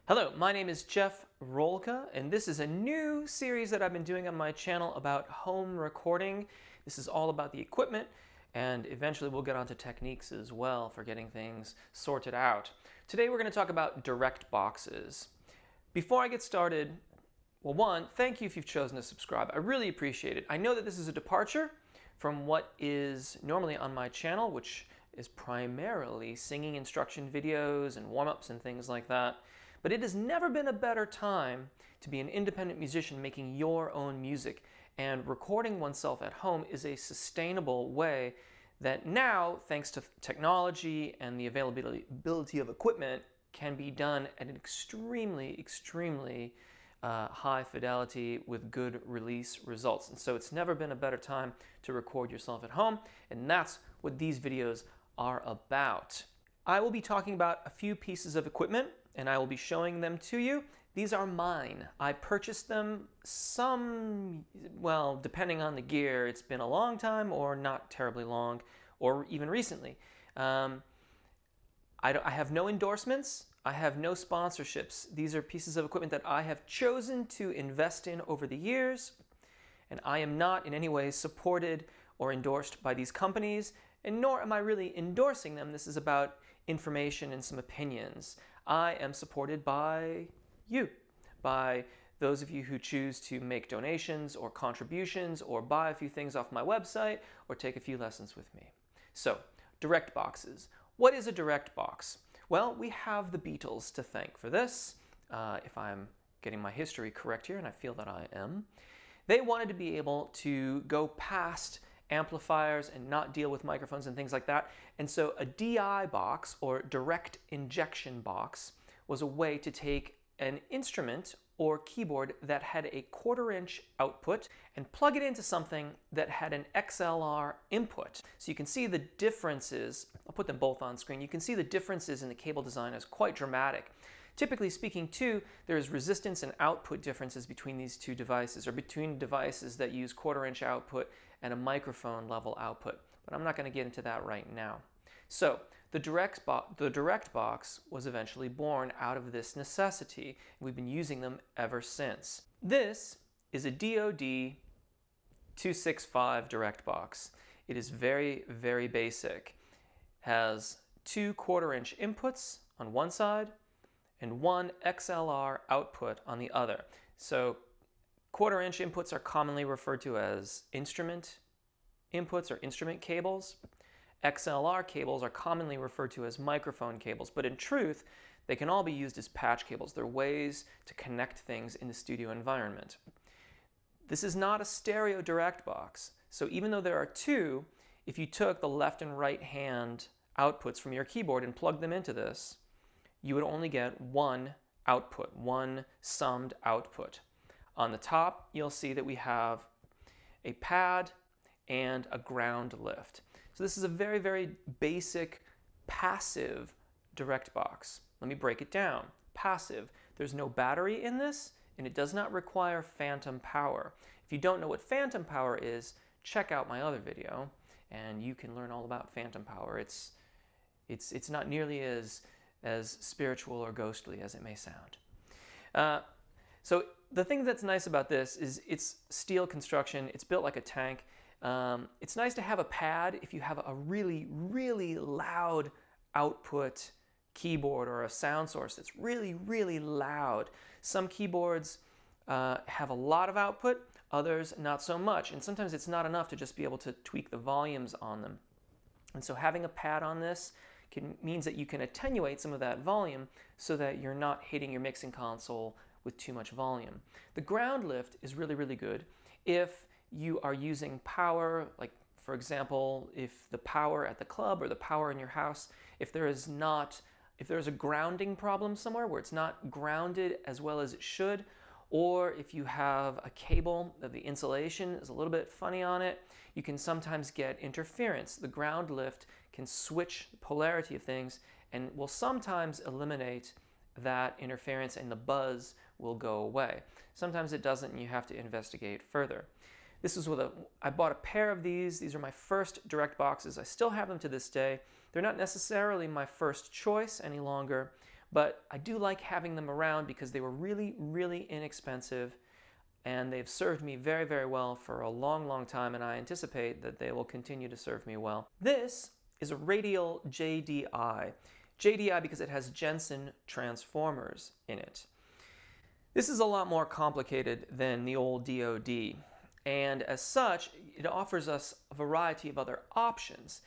Hello, my name is Jeff Rolka, and this is a new series that I've been doing on my channel about home recording. This is all about the equipment, and eventually we'll get onto techniques as well for getting things sorted out. Today we're going to talk about direct boxes. Before I get started, well, one, thank you if you've chosen to subscribe. I really appreciate it. I know that this is a departure from what is normally on my channel, which is primarily singing instruction videos and warm-ups and things like that. But it has never been a better time to be an independent musician making your own music, and recording oneself at home is a sustainable way that now, thanks to technology and the availability of equipment, can be done at an extremely high fidelity with good release results. And so it's never been a better time to record yourself at home, and that's what these videos are about. I will be talking about a few pieces of equipment, and I will be showing them to you. These are mine. I purchased them well, depending on the gear, it's been a long time or not terribly long, or even recently. I have no endorsements. I have no sponsorships. These are pieces of equipment that I have chosen to invest in over the years, and I am not in any way supported or endorsed by these companies, and nor am I really endorsing them. This is about information and some opinions. I am supported by you, by those of you who choose to make donations or contributions or buy a few things off my website or take a few lessons with me. So, direct boxes. What is a direct box? Well, we have the Beatles to thank for this, if I'm getting my history correct here, and I feel that I am. They wanted to be able to go past amplifiers and not deal with microphones and things like that. And so a DI box, or direct injection box, was a way to take an instrument or keyboard that had a 1/4-inch output and plug it into something that had an XLR input. So you can see the differences. I'll put them both on screen. You can see the differences in the cable design is quite dramatic. Typically speaking, too, there's resistance and output differences between these two devices, or between devices that use 1/4-inch output and a microphone level output. But I'm not going to get into that right now. So the direct box was eventually born out of this necessity. We've been using them ever since. This is a DoD 265 direct box. It is very basic. Has two 1/4-inch inputs on one side and one XLR output on the other. So 1/4-inch inputs are commonly referred to as instrument inputs or instrument cables. XLR cables are commonly referred to as microphone cables, but in truth, they can all be used as patch cables. They're ways to connect things in the studio environment. This is not a stereo direct box, so even though there are two, if you took the left and right hand outputs from your keyboard and plugged them into this, you would only get one output, one summed output. On the top, you'll see that we have a pad and a ground lift. So this is a very basic passive direct box. Let me break it down. Passive. There's no battery in this, and it does not require phantom power. If you don't know what phantom power is, check out my other video, and you can learn all about phantom power. It's not nearly as spiritual or ghostly as it may sound. So the thing that's nice about this is it's steel construction. It's built like a tank. It's nice to have a pad if you have a really loud output keyboard or a sound source that's really loud. Some keyboards have a lot of output, others not so much. And sometimes it's not enough to just be able to tweak the volumes on them. And so having a pad on this means that you can attenuate some of that volume so that you're not hitting your mixing console with too much volume. The ground lift is really good if you are using power, like for example, if the power at the club or the power in your house, if there is a grounding problem somewhere where it's not grounded as well as it should, or if you have a cable that the insulation is a little bit funny on it, you can sometimes get interference. The ground lift can switch the polarity of things and will sometimes eliminate that interference, and the buzz will go away. Sometimes it doesn't, and you have to investigate further. This is I bought a pair of these. These are my first direct boxes. I still have them to this day. They're not necessarily my first choice any longer, But I do like having them around because they were really, really inexpensive, and they've served me very, very well for a long, long time, and I anticipate that they will continue to serve me well. This is a Radial JDI. JDI because it has Jensen transformers in it. This is a lot more complicated than the old DoD, and as such, it offers us a variety of other options.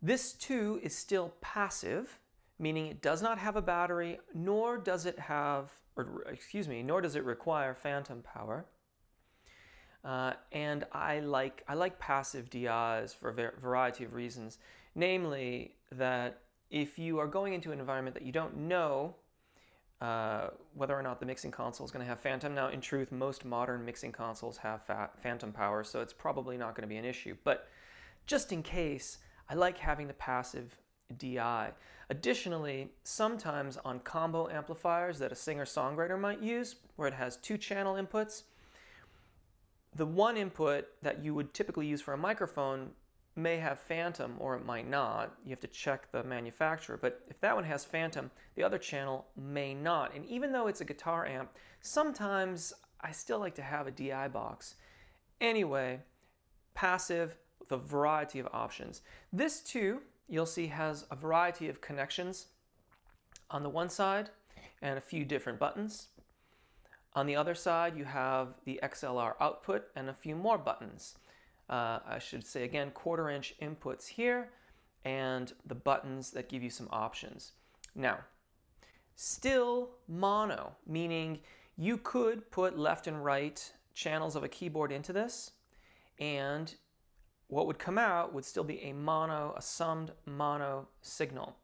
This too is still passive, meaning it does not have a battery, nor does it have, nor does it require phantom power. And I like passive DIs for a variety of reasons, namely that if you are going into an environment that you don't know whether or not the mixing console is going to have phantom. Now, in truth, most modern mixing consoles have phantom power, so it's probably not going to be an issue. But just in case, I like having the passive DI. Additionally, sometimes on combo amplifiers that a singer-songwriter might use, where it has two channel inputs, the one input that you would typically use for a microphone may have phantom, or it might not. You have to check the manufacturer, but if that one has phantom, the other channel may not. And even though it's a guitar amp, sometimes I still like to have a DI box. Anyway, passive with a variety of options. This too, you'll see, has a variety of connections on the one side and a few different buttons. On the other side, you have the XLR output and a few more buttons. I should say again, 1/4-inch inputs here and the buttons that give you some options. Now, still mono, meaning you could put left and right channels of a keyboard into this, and what would come out would still be a summed mono signal.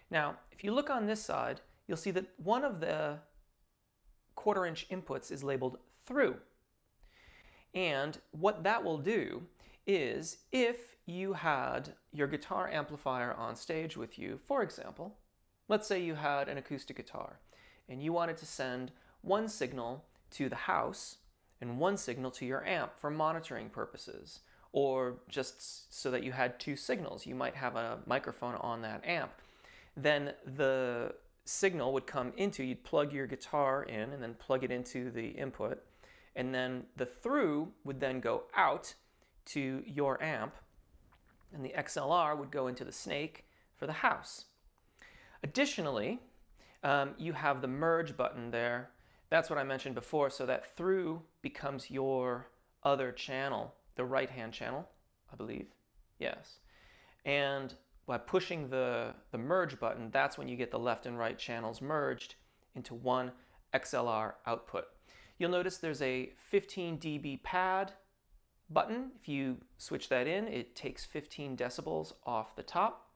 Now, if you look on this side, you'll see that one of the 1/4-inch inputs is labeled through. And what that will do is, if you had your guitar amplifier on stage with you, for example, let's say you had an acoustic guitar and you wanted to send one signal to the house and one signal to your amp for monitoring purposes, or just so that you had two signals. You might have a microphone on that amp. Then the signal would come into, you'd plug your guitar in and then plug it into the input, and then the through would then go out to your amp, and the XLR would go into the snake for the house. Additionally, you have the merge button there. That's what I mentioned before, so that through becomes your other channel, the right-hand channel, I believe. Yes. And by pushing the merge button, that's when you get the left and right channels merged into one XLR output. You'll notice there's a 15 dB pad button. If you switch that in, it takes 15 decibels off the top.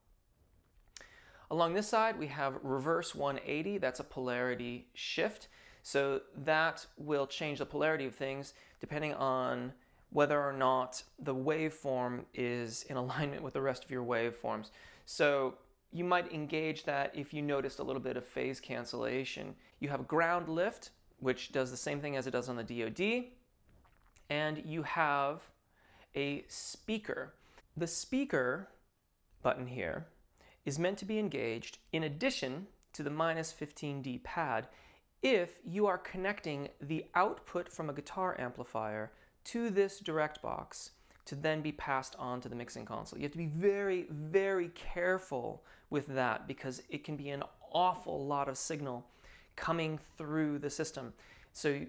Along this side, we have reverse 180. That's a polarity shift. So that will change the polarity of things depending on whether or not the waveform is in alignment with the rest of your waveforms. So you might engage that if you noticed a little bit of phase cancellation. You have ground lift, which does the same thing as it does on the DoD, and you have a speaker. The speaker button here is meant to be engaged in addition to the -15 dB pad if you are connecting the output from a guitar amplifier to this direct box to then be passed on to the mixing console. You have to be very, very careful with that because it can be an awful lot of signal coming through the system. So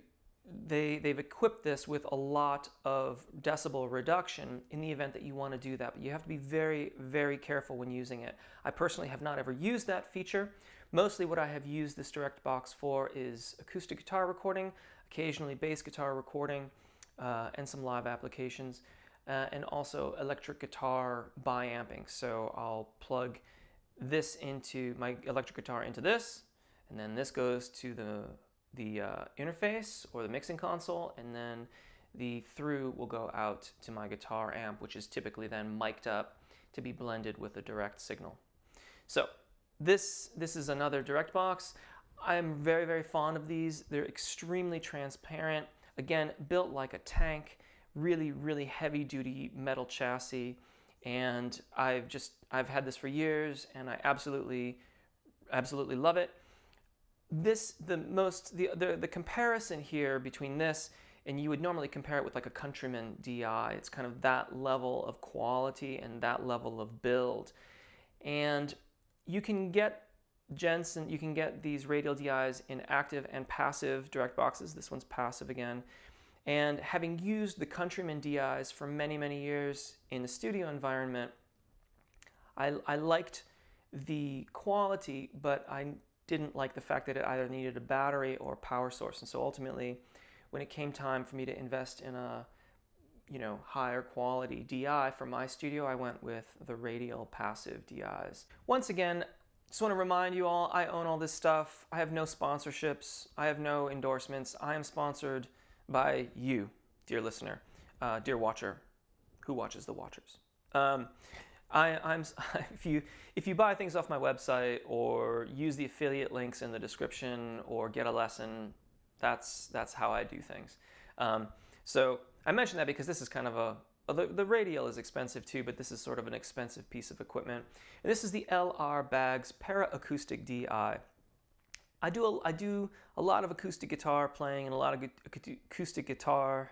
they've equipped this with a lot of decibel reduction in the event that you want to do that, but you have to be very, very careful when using it. I personally have not ever used that feature. Mostly what I have used this direct box for is acoustic guitar recording, occasionally bass guitar recording, and some live applications, and also electric guitar bi-amping. So I'll plug this into my electric guitar into this, and then this goes to the interface or the mixing console, and then the through will go out to my guitar amp, which is typically then mic'd up to be blended with a direct signal. So this is another direct box. I'm very, very fond of these. They're extremely transparent. Again, built like a tank, really, really heavy duty metal chassis. And I've had this for years and I absolutely love it. the comparison here between this, and you would normally compare it with like a Countryman DI. It's kind of that level of quality and that level of build. And you can get you can get these Radial DIs in active and passive direct boxes. This one's passive again. And having used the Countryman DIs for many, many years in the studio environment, I liked the quality, but I didn't like the fact that it either needed a battery or power source. And so ultimately, when it came time for me to invest in a higher quality DI for my studio, I went with the Radial passive DIs. Once again, just want to remind you all, I own all this stuff. I have no sponsorships. I have no endorsements. I am sponsored by you, dear listener, dear watcher, who watches the watchers. If you buy things off my website or use the affiliate links in the description or get a lesson, that's how I do things. So I mention that because this is kind of the Radial is expensive too, but this is sort of an expensive piece of equipment. And this is the LR Baggs Para Acoustic DI. I do a lot of acoustic guitar playing and a lot of acoustic guitar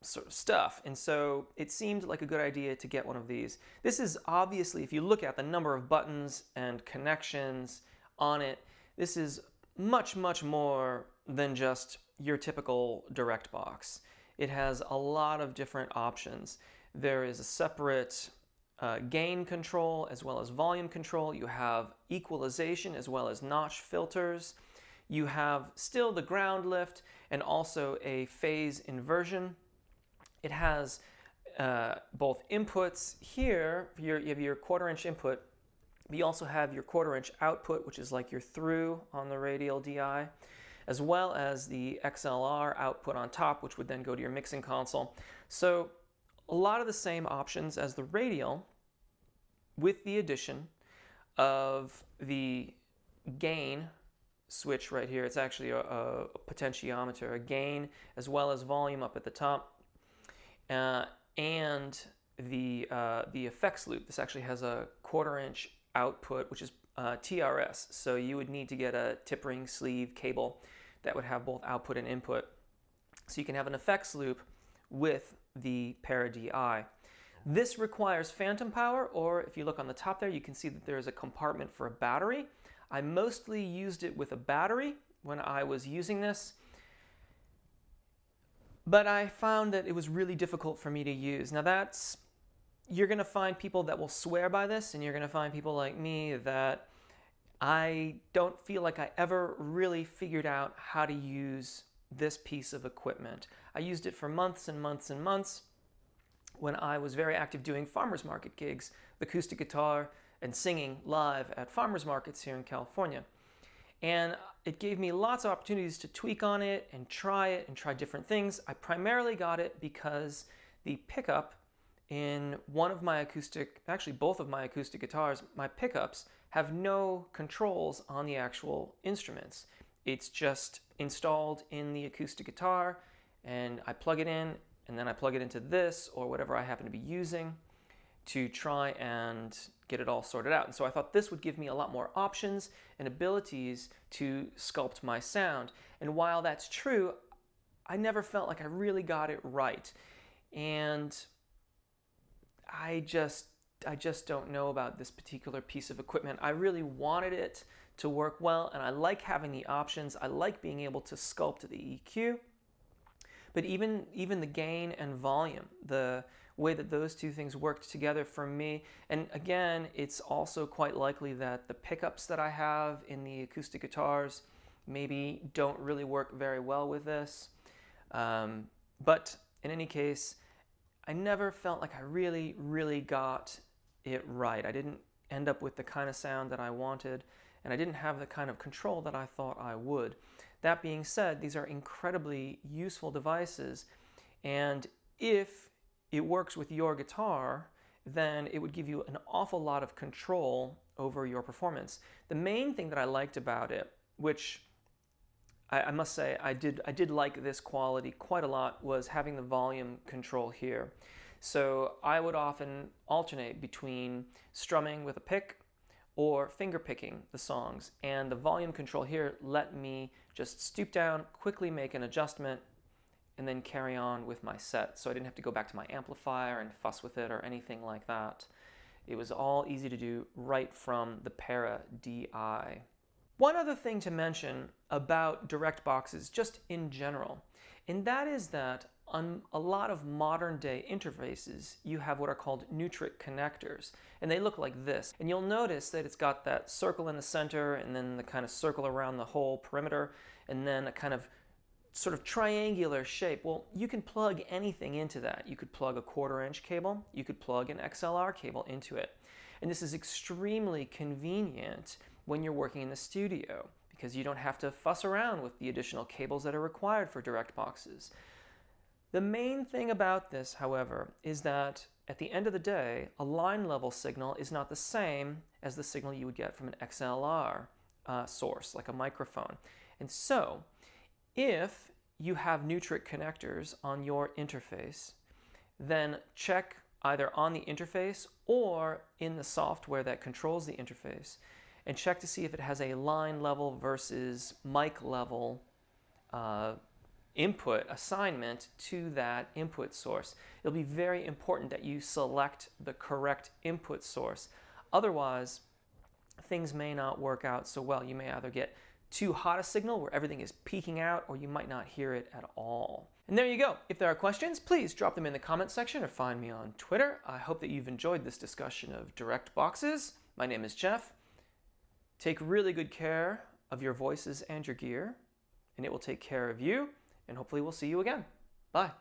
sort of stuff, and so it seemed like a good idea to get one of these. This is obviously, if you look at the number of buttons and connections on it, this is much, much more than just your typical direct box. It has a lot of different options. There is a separate gain control as well as volume control. You have equalization as well as notch filters. You have still the ground lift and also a phase inversion. It has both inputs here. You have your 1/4 inch input, but you also have your 1/4 inch output, which is like your through on the Radial DI, as well as the XLR output on top, which would then go to your mixing console. So a lot of the same options as the Radial, with the addition of the gain switch right here. It's actually a potentiometer, a gain as well as volume up at the top, and the effects loop. This actually has a 1/4 inch output, which is TRS. So you would need to get a tip ring sleeve cable that would have both output and input. So you can have an effects loop with the Para DI. This requires phantom power, or if you look on the top there, you can see that there's a compartment for a battery. I mostly used it with a battery when I was using this, but I found that it was really difficult for me to use. Now you're going to find people that will swear by this, and you're going to find people like me that I don't feel like I ever really figured out how to use this piece of equipment. I used it for months and months and months when I was very active doing farmers market gigs, acoustic guitar, and singing live at farmers markets here in California. And it gave me lots of opportunities to tweak on it and try different things. I primarily got it because the pickup in one of my actually both of my acoustic guitars, my pickups have no controls on the actual instruments. It's just installed in the acoustic guitar, and I plug it in, and then I plug it into this or whatever I happen to be using to try and get it all sorted out. And so I thought this would give me a lot more options and abilities to sculpt my sound. And while that's true, I never felt like I really got it right. And I just don't know about this particular piece of equipment. I really wanted it to work well, and I like having the options. I like being able to sculpt the EQ. But even the gain and volume, the way that those two things worked together for me, and again, it's also quite likely that the pickups that I have in the acoustic guitars maybe don't really work very well with this. But in any case, I never felt like I really, really got it right. I didn't end up with the kind of sound that I wanted, and I didn't have the kind of control that I thought I would. That being said, these are incredibly useful devices, and if it works with your guitar, then it would give you an awful lot of control over your performance. The main thing that I liked about it, which I must say I did like this quality quite a lot, was having the volume control here. So I would often alternate between strumming with a pick or finger picking the songs. And the volume control here let me just stoop down, quickly make an adjustment, and then carry on with my set. So I didn't have to go back to my amplifier and fuss with it or anything like that. It was all easy to do right from the Para DI. One other thing to mention about direct boxes, just in general, and that is that on a lot of modern day interfaces, you have what are called Neutrik connectors, and they look like this. And you'll notice that it's got that circle in the center, and then the kind of circle around the whole perimeter, and then a kind of sort of triangular shape. Well, you can plug anything into that. You could plug a 1/4-inch cable, you could plug an XLR cable into it. And this is extremely convenient when you're working in the studio, because you don't have to fuss around with the additional cables that are required for direct boxes. The main thing about this, however, is that at the end of the day, a line level signal is not the same as the signal you would get from an XLR source, like a microphone. And so, if you have Neutrik connectors on your interface, then check either on the interface or in the software that controls the interface, and check to see if it has a line level versus mic level input assignment to that input source. It'll be very important that you select the correct input source. Otherwise, things may not work out so well. You may either get too hot a signal where everything is peaking out, or you might not hear it at all. And there you go. If there are questions, please drop them in the comment section or find me on Twitter. I hope that you've enjoyed this discussion of direct boxes. My name is Jeff. Take really good care of your voices and your gear, and it will take care of you, and hopefully we'll see you again. Bye.